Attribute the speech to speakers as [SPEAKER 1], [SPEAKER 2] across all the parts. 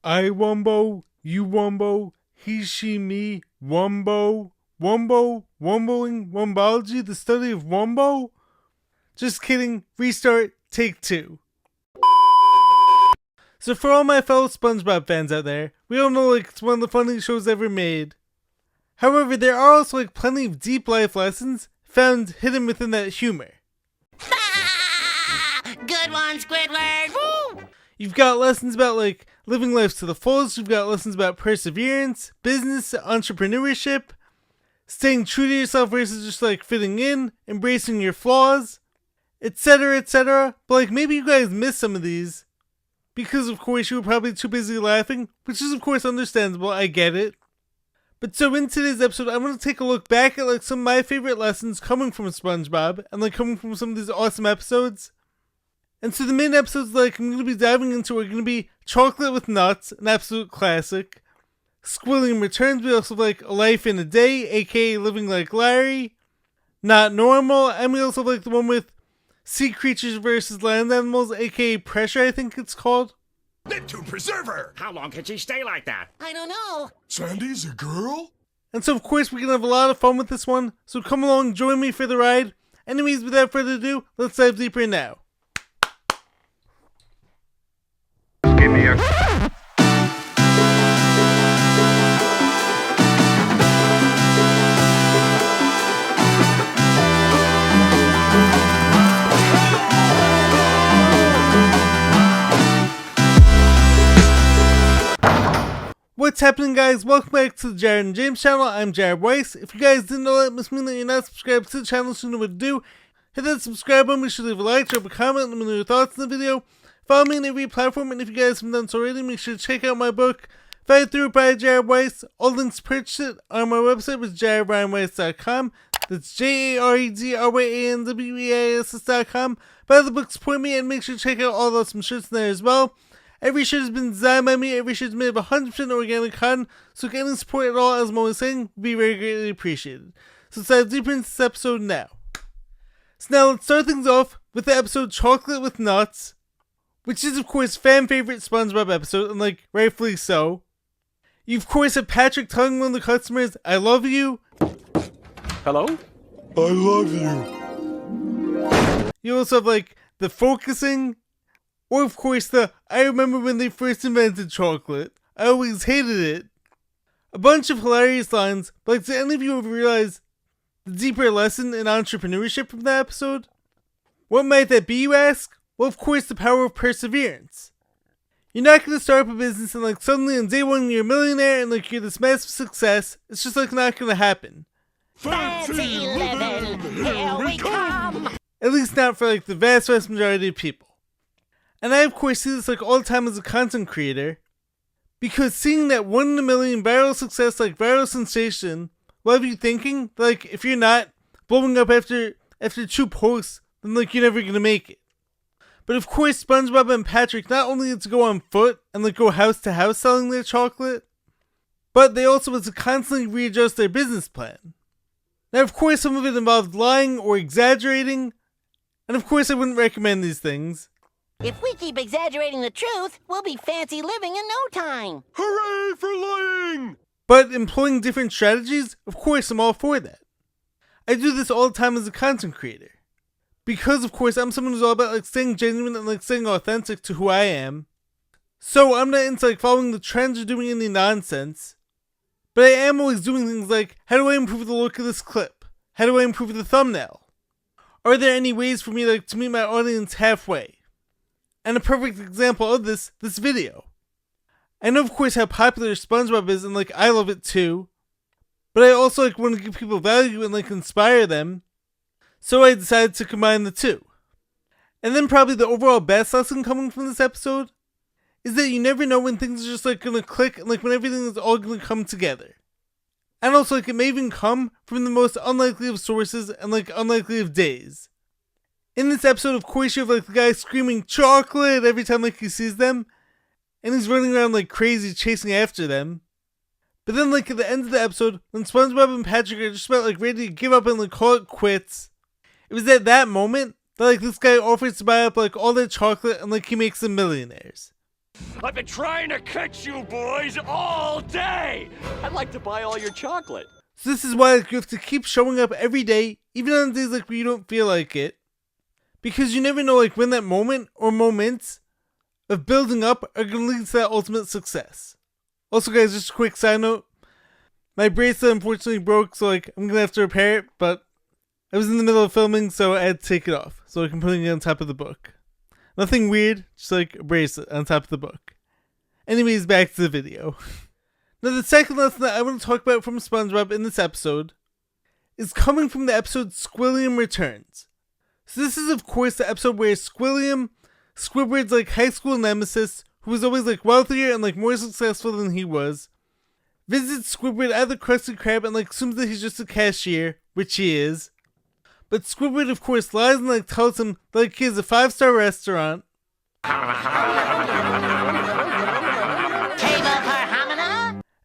[SPEAKER 1] I wombo, you wombo, he, she, me, wombo, womboing, wombology, the study of wombo? Just kidding, restart, take 2. So for all my fellow SpongeBob fans out there, we all know it's one of the funniest shows ever made. However, there are also plenty of deep life lessons found hidden within that humor.
[SPEAKER 2] Good one, Squidward! Woo!
[SPEAKER 1] You've got lessons about living life to the fullest, you've got lessons about perseverance, business, entrepreneurship, staying true to yourself versus just fitting in, embracing your flaws, etc, etc. But maybe you guys missed some of these because of course you were probably too busy laughing, which is of course understandable, I get it. But so in today's episode, I want to take a look back at some of my favorite lessons coming from SpongeBob and coming from some of these awesome episodes. And so the main episodes I'm going to be diving into are going to be Chocolate with Nuts, an absolute classic. Squilliam Returns, we also have A Life in a Day, aka Living Like Larry. Not Normal, and we also have the one with Sea Creatures versus Land Animals, aka Pressure, I think it's called.
[SPEAKER 3] To preserve her!
[SPEAKER 4] How long can she stay like that?
[SPEAKER 2] I don't know.
[SPEAKER 3] Sandy's a girl?
[SPEAKER 1] And so of course we're going to have a lot of fun with this one, so come along, join me for the ride. Anyways, without further ado, let's dive deeper in now.
[SPEAKER 5] Give me a...
[SPEAKER 1] What's happening, guys? Welcome back to the Jared and James channel. I'm Jared Weiss. If you guys didn't know that, it must mean that you're not subscribed to the channel, so you know what to do. Hit that subscribe button, be sure to leave a like, drop a comment, let me know your thoughts in the video. Follow me on every platform, and if you guys haven't done so already, make sure to check out my book, Fight Through It by Jared Weiss. All links to purchase it on my website, which is jaredryanweiss.com. That's JAREDRYANWEISS.com. Buy the book, support me, and make sure to check out all the awesome shirts in there as well. Every shirt has been designed by me, every shirt is made of 100% organic cotton, so any support at all, as I'm always saying, would be very greatly appreciated. So let's dive deeper into this episode now. So now let's start things off with the episode Chocolate with Nuts, which is of course fan favorite SpongeBob episode, and rightfully so. You of course have Patrick telling one of the customers, I love you.
[SPEAKER 4] Hello?
[SPEAKER 3] I love you.
[SPEAKER 1] You also have the focusing, or of course I remember when they first invented chocolate. I always hated it. A bunch of hilarious lines, but did any of you ever realize the deeper lesson in entrepreneurship from that episode? What might that be, you ask? Well, of course, the power of perseverance. You're not going to start up a business and suddenly on day one you're a millionaire and you're this massive success. It's just not going to happen.
[SPEAKER 2] Fancy living, here we come!
[SPEAKER 1] At least not for the vast majority of people. And I of course see this all the time as a content creator, because seeing that 1 in a million viral success, viral sensation, will have you thinking if you're not blowing up after 2 posts, then you're never gonna make it. But of course SpongeBob and Patrick not only had to go on foot and go house to house selling their chocolate, but they also had to constantly readjust their business plan. Now of course some of it involved lying or exaggerating, and of course I wouldn't recommend these things.
[SPEAKER 2] If we keep exaggerating the truth, we'll be fancy living in no time.
[SPEAKER 3] Hooray for lying!
[SPEAKER 1] But employing different strategies, of course I'm all for that. I do this all the time as a content creator. Because of course I'm someone who's all about staying genuine and staying authentic to who I am. So I'm not into following the trends or doing any nonsense. But I am always doing things how do I improve the look of this clip? How do I improve the thumbnail? Are there any ways for me to meet my audience halfway? And a perfect example of this video. I know of course how popular SpongeBob is and I love it too. But I also want to give people value and inspire them. So I decided to combine the two. And then probably the overall best lesson coming from this episode is that you never know when things are just gonna click and when everything is all gonna come together. And also it may even come from the most unlikely of sources and unlikely of days. In this episode, of course, you have the guy screaming chocolate every time he sees them, and he's running around crazy chasing after them. But then at the end of the episode, when SpongeBob and Patrick are just about ready to give up and call it quits, it was at that moment that this guy offers to buy up all their chocolate and he makes them millionaires.
[SPEAKER 3] I've been trying to catch you boys all day.
[SPEAKER 6] I'd like to buy all your chocolate.
[SPEAKER 1] So this is why like, you have to keep showing up every day, even on days like where you don't feel like it. Because you never know like when that moment or moments of building up are going to lead to that ultimate success. Also guys, just a quick side note. My bracelet unfortunately broke, so like I'm going to have to repair it, but I was in the middle of filming, so I had to take it off. So I can put it on top of the book. Nothing weird, just like a bracelet on top of the book. Anyways, back to the video. Now the second lesson that I want to talk about from SpongeBob in this episode is coming from the episode Squilliam Returns. So this is of course the episode where Squilliam, Squidward's like high school nemesis, who was always like wealthier and like more successful than he was, visits Squidward at the Krusty Krab and like assumes that he's just a cashier, which he is. But Squidward of course lies and like tells him that like, he has a 5-star restaurant.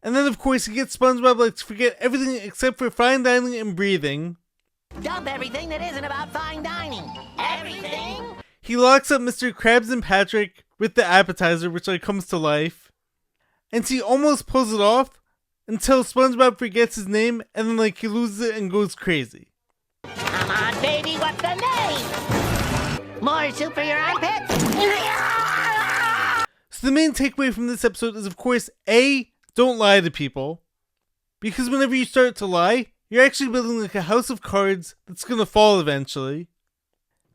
[SPEAKER 1] And then of course he gets SpongeBob like to forget everything except for fine dining and breathing.
[SPEAKER 2] Dump everything that isn't about fine dining. Everything?
[SPEAKER 1] He locks up Mr. Krabs and Patrick with the appetizer, which like comes to life. And he almost pulls it off until SpongeBob forgets his name and then like he loses it and goes crazy.
[SPEAKER 2] Come on, baby, what's the name? More soup for your armpits?
[SPEAKER 1] So the main takeaway from this episode is of course A, don't lie to people. Because whenever you start to lie, you're actually building like a house of cards that's gonna fall eventually.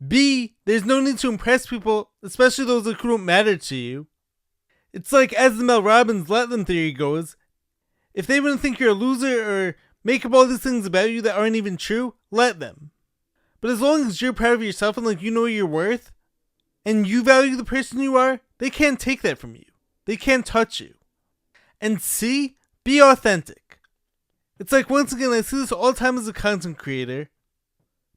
[SPEAKER 1] B, there's no need to impress people, especially those like, who don't matter to you. It's like as the Mel Robbins let them theory goes, if they wouldn't think you're a loser or make up all these things about you that aren't even true, let them. But as long as you're proud of yourself and like you know your worth, and you value the person you are, they can't take that from you. They can't touch you. And C, be authentic. It's like once again, I see this all the time as a content creator.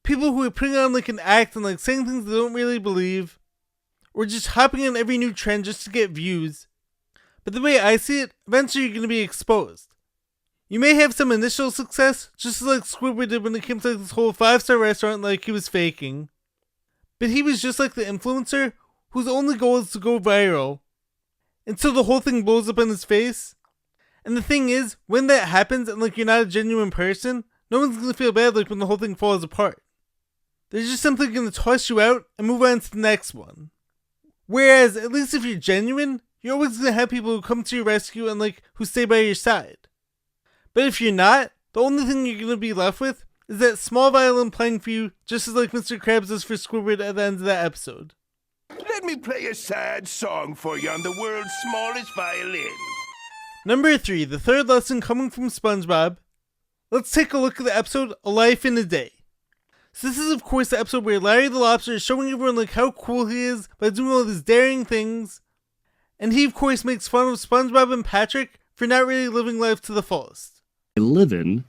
[SPEAKER 1] People who are putting on like an act and like saying things they don't really believe, or just hopping on every new trend just to get views. But the way I see it, eventually you're going to be exposed. You may have some initial success, just like Squidward did when it came to like, this whole 5-star restaurant like he was faking. But he was just like the influencer whose only goal is to go viral. Until the whole thing blows up in his face. And the thing is, when that happens and like you're not a genuine person, no one's going to feel bad like when the whole thing falls apart. They're just simply going to toss you out and move on to the next one. Whereas, at least if you're genuine, you're always going to have people who come to your rescue and like who stay by your side. But if you're not, the only thing you're going to be left with is that small violin playing for you, just as like Mr. Krabs does for Squidward at the end of that episode.
[SPEAKER 3] Let me play a sad song for you on the world's smallest violin.
[SPEAKER 1] Number 3, the third lesson coming from SpongeBob. Let's take a look at the episode A Life in a Day. So this is of course the episode where Larry the Lobster is showing everyone like how cool he is by doing all these daring things. And he of course makes fun of SpongeBob and Patrick for not really living life to the fullest.
[SPEAKER 7] Living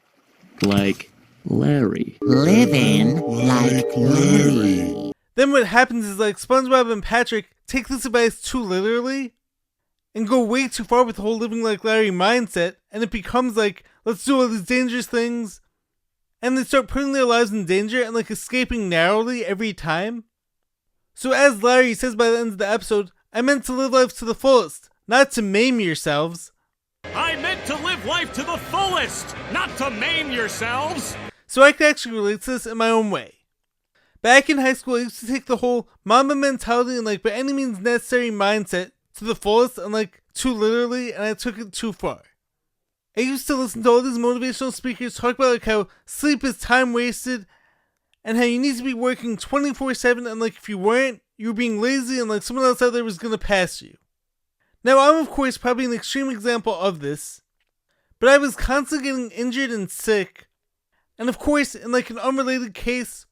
[SPEAKER 7] like Larry.
[SPEAKER 2] Living like Larry.
[SPEAKER 1] Then what happens is like SpongeBob and Patrick take this advice too literally and go way too far with the whole living like Larry mindset, and it becomes like, let's do all these dangerous things, and they start putting their lives in danger and like escaping narrowly every time. So as Larry says by the end of the episode, I meant to live life to the fullest, not to maim yourselves.
[SPEAKER 6] I meant to live life to the fullest, not to maim yourselves.
[SPEAKER 1] So I can actually relate to this in my own way. Back in high school, I used to take the whole Mamba mentality and like by any means necessary mindset to the fullest and like too literally, and I took it too far. I used to listen to all these motivational speakers talk about like how sleep is time wasted and how you need to be working 24/7 and like if you weren't, you were being lazy and like someone else out there was going to pass you. Now I'm of course probably an extreme example of this, but I was constantly getting injured and sick, and of course in like an unrelated case,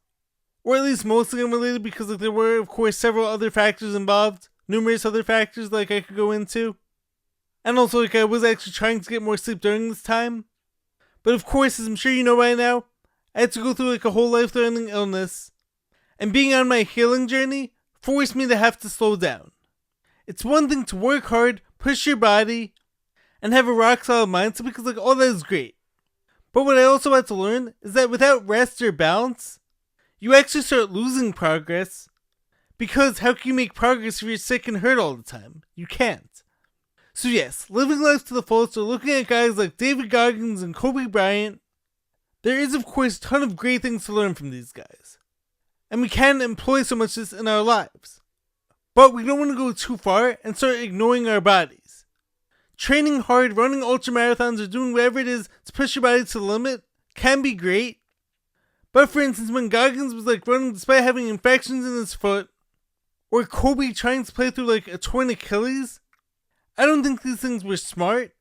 [SPEAKER 1] or at least mostly unrelated because like there were of course several other factors involved, numerous other factors like I could go into. And also like I was actually trying to get more sleep during this time. But of course, as I'm sure you know by now, I had to go through like a whole life-threatening illness. And being on my healing journey forced me to have to slow down. It's one thing to work hard, push your body, and have a rock-solid mindset because like all that is great. But what I also had to learn is that without rest or balance, you actually start losing progress. Because how can you make progress if you're sick and hurt all the time? You can't. So yes, living life to the fullest or looking at guys like David Goggins and Kobe Bryant, there is of course a ton of great things to learn from these guys. And we can employ so much of this in our lives. But we don't want to go too far and start ignoring our bodies. Training hard, running ultramarathons, or doing whatever it is to push your body to the limit can be great. But for instance, when Goggins was like running despite having infections in his foot, or Kobe trying to play through like a torn Achilles, I don't think these things were smart.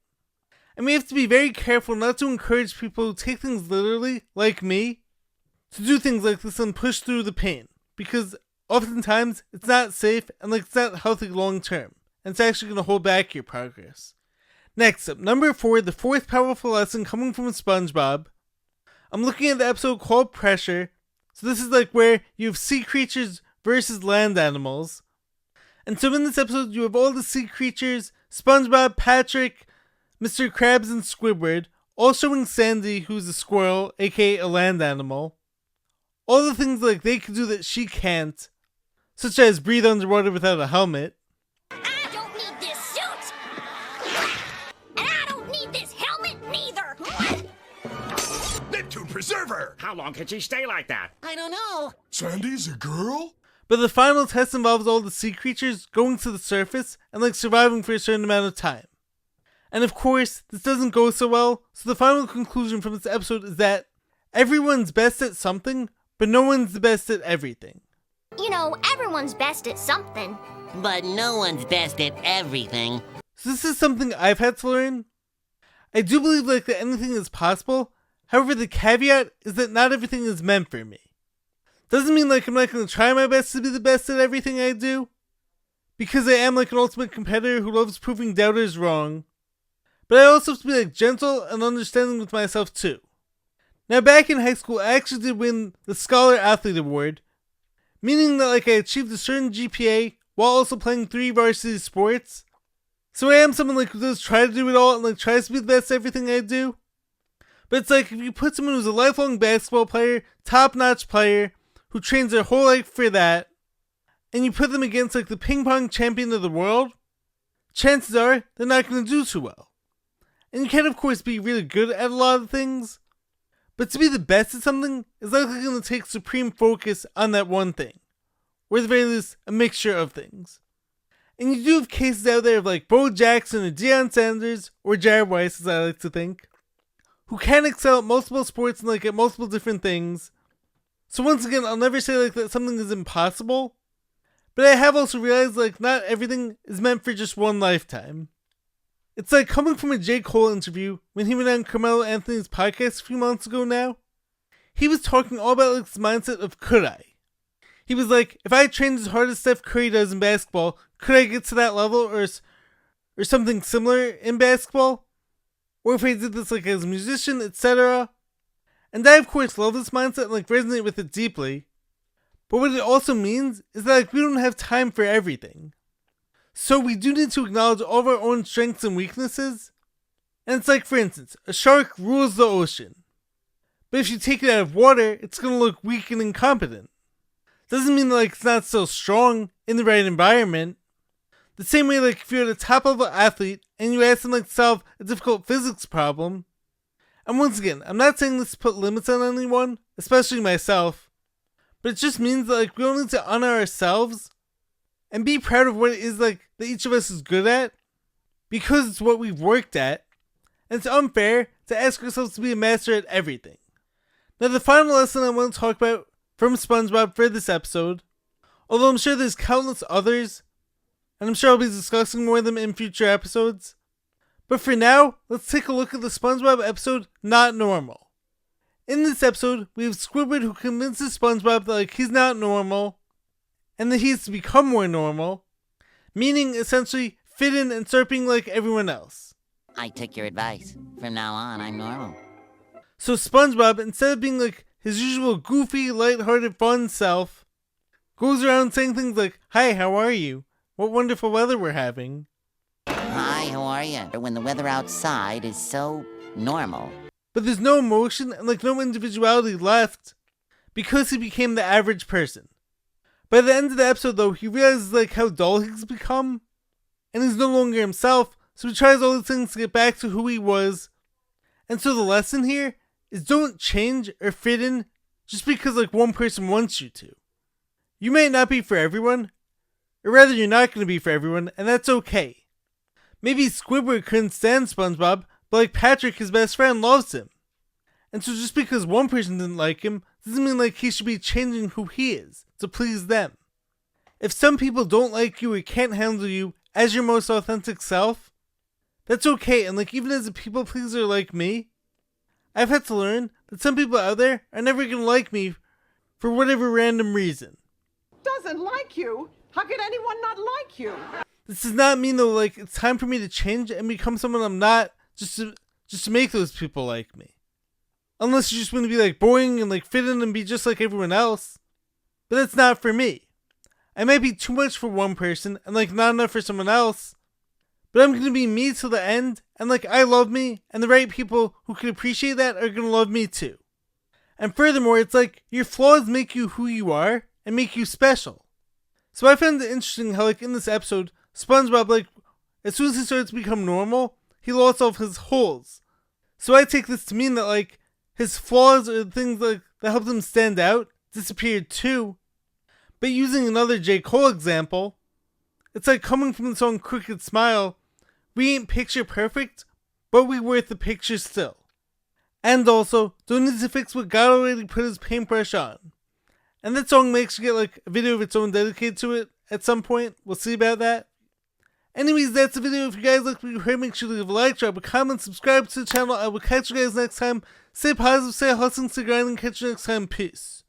[SPEAKER 1] And we have to be very careful not to encourage people who take things literally, like me, to do things like this and push through the pain. Because oftentimes, it's not safe and like it's not healthy long term. And it's actually going to hold back your progress. Next up, number 4, the fourth powerful lesson coming from SpongeBob. I'm looking at the episode called Pressure. So this is like where you have sea creatures versus land animals. And so in this episode, you have all the sea creatures, SpongeBob, Patrick, Mr. Krabs, and Squidward, all showing Sandy, who's a squirrel, aka a land animal, all the things like they can do that she can't, such as breathe underwater without a helmet.
[SPEAKER 2] I don't need this suit! And I don't need this helmet neither!
[SPEAKER 3] Neptune Preserver!
[SPEAKER 4] How long can she stay like that?
[SPEAKER 2] I don't know.
[SPEAKER 3] Sandy's a girl?
[SPEAKER 1] But the final test involves all the sea creatures going to the surface and like surviving for a certain amount of time. And of course, this doesn't go so well, so the final conclusion from this episode is that everyone's best at something, but no one's the best at everything.
[SPEAKER 8] You know, everyone's best at something.
[SPEAKER 2] But no one's best at everything.
[SPEAKER 1] So this is something I've had to learn. I do believe like that anything is possible, however the caveat is that not everything is meant for me. Doesn't mean like I'm not going to try my best to be the best at everything I do, because I am like an ultimate competitor who loves proving doubters wrong, but I also have to be like gentle and understanding with myself too. Now back in high school I actually did win the Scholar Athlete Award, meaning that like I achieved a certain GPA while also playing 3 varsity sports, so I am someone like who does try to do it all and like tries to be the best at everything I do. But it's like if you put someone who's a lifelong basketball player, top-notch player, who trains their whole life for that, and you put them against like the ping pong champion of the world, chances are they're not going to do too well. And you can of course be really good at a lot of things, but to be the best at something is likely going to take supreme focus on that one thing, or at the very least a mixture of things. And you do have cases out there of like Bo Jackson or Deion Sanders, or Jared Weiss as I like to think, who can excel at multiple sports and like at multiple different things. So once again, I'll never say like that something is impossible, but I have also realized like not everything is meant for just one lifetime. It's like coming from a J. Cole interview when he went on Carmelo Anthony's podcast a few months ago now. He was talking all about like this mindset of could I? He was like, if I trained as hard as Steph Curry does in basketball, could I get to that level or something similar in basketball? Or if I did this like as a musician, etc. And I of course love this mindset and like resonate with it deeply. But what it also means is that like we don't have time for everything. So we do need to acknowledge all of our own strengths and weaknesses. And it's like, for instance, a shark rules the ocean. But if you take it out of water, it's going to look weak and incompetent. Doesn't mean that like it's not still strong in the right environment. The same way like if you're a top level athlete and you ask them like to solve a difficult physics problem. And once again, I'm not saying this to put limits on anyone, especially myself, but it just means that like we all need to honor ourselves and be proud of what it is like that each of us is good at, because it's what we've worked at, and it's unfair to ask ourselves to be a master at everything. Now the final lesson I want to talk about from SpongeBob for this episode, although I'm sure there's countless others, and I'm sure I'll be discussing more of them in future episodes. But for now, let's take a look at the SpongeBob episode, Not Normal. In this episode, we have Squidward who convinces SpongeBob that like he's not normal, and that he has to become more normal, meaning essentially fit in and start being like everyone else.
[SPEAKER 2] I took your advice. From now on, I'm normal.
[SPEAKER 1] So SpongeBob, instead of being like his usual goofy, lighthearted, fun self, goes around saying things like, "Hi, how are you? What wonderful weather we're having."
[SPEAKER 2] Hi, how are you? When the weather outside is so normal.
[SPEAKER 1] But there's no emotion and like no individuality left because he became the average person. By the end of the episode though, he realizes like how dull he's become, and he's no longer himself, so he tries all these things to get back to who he was. And so the lesson here is don't change or fit in just because like one person wants you to. You may not be for everyone, or rather you're not going to be for everyone, and that's okay. Maybe Squidward couldn't stand SpongeBob, but like Patrick, his best friend, loves him. And so just because one person didn't like him, doesn't mean like he should be changing who he is to please them. If some people don't like you or can't handle you as your most authentic self, that's okay. And like even as a people pleaser like me, I've had to learn that some people out there are never going to like me for whatever random reason.
[SPEAKER 9] Doesn't like you? How could anyone not like you?
[SPEAKER 1] This does not mean though like it's time for me to change and become someone I'm not just to make those people like me. Unless you just want to be like boring and like fit in and be just like everyone else. But that's not for me. I might be too much for one person and like not enough for someone else. But I'm going to be me till the end, and like I love me, and the right people who can appreciate that are going to love me too. And furthermore, it's like your flaws make you who you are and make you special. So I found it interesting how like in this episode, SpongeBob like as soon as he starts to become normal, he lost all of his holes. So I take this to mean that like his flaws or the things like that helped him stand out disappeared too. But using another J. Cole example, it's like coming from the song Crooked Smile, we ain't picture perfect, but we worth the picture still. And also, don't need to fix what God already put his paintbrush on. And that song makes you get like a video of its own dedicated to it at some point. We'll see about that. Anyways, that's the video. If you guys like what you heard, make sure to leave a like, drop a comment, subscribe to the channel. I will catch you guys next time. Stay positive, stay hustling, stay grinding, catch you next time. Peace.